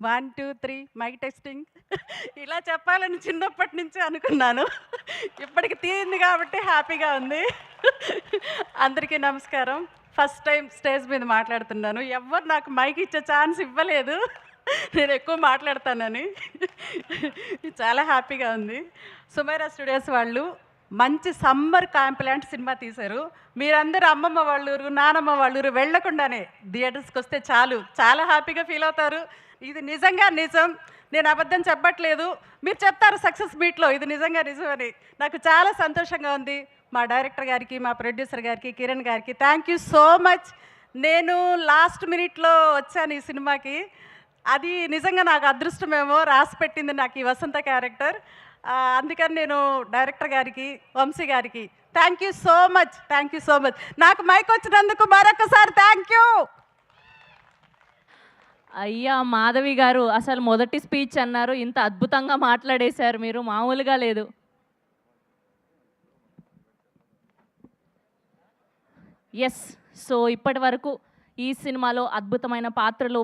1, 2, 3 mic testing. ఇలా చెప్పాలని చిన్నప్పటి నుంచి అనుకున్నాను. ఇప్పటికి తీరింది కాబట్టి హ్యాపీగా ఉంది. అందరికీ నమస్కారం. ఫస్ట్ టైం స్టేజ్ మీద మాట్లాడుతున్నాను. ఎవ్వరు నాకు మైక్ ఇచ్చే ఛాన్స్ ఇవ్వలేదు. నేను ఎక్కువ మాట్లాడతానని. చాలా హ్యాపీగా ఉంది. సుమైరా స్టూడియోస్ వాళ్ళు మంచి సమ్మర్ క్యాంప్ లాంటి సినిమా తీశారు. మీరందరూ అమ్మమ్మ వాళ్ళ ఊరు, నానమ్మ వాళ్ళ ఊరు వెళ్ళకుండానే థియేటర్స్కి వస్తే చాలు, చాలా హ్యాపీగా ఫీల్ అవుతారు. ఇది నిజంగా నిజం. నేను అబద్ధం చెప్పట్లేదు. మీరు చెప్తారు సక్సెస్ మీట్లో ఇది నిజంగా నిజమని. నాకు చాలా సంతోషంగా ఉంది. మా డైరెక్టర్ గారికి, మా ప్రొడ్యూసర్ గారికి, కిరణ్ గారికి థ్యాంక్ యూ సో మచ్. నేను లాస్ట్ మినిట్లో వచ్చాను ఈ సినిమాకి. అది నిజంగా నాకు అదృష్టమేమో, రాసి పెట్టింది నాకు ఈ వసంత క్యారెక్టర్. అందుకని నేను డైరెక్టర్ గారికి, వంశీ గారికి thank you so much, thank you so much. నాకు మైక్ వచ్చినందుకు మరొకసారి థ్యాంక్ యూ. అయ్యా మాధవి గారు, అసలు మొదటి స్పీచ్ అన్నారు, ఇంత అద్భుతంగా మాట్లాడేశారు మీరు, మామూలుగా లేదు. ఎస్, సో ఇప్పటి వరకు ఈ సినిమాలో అద్భుతమైన పాత్రలు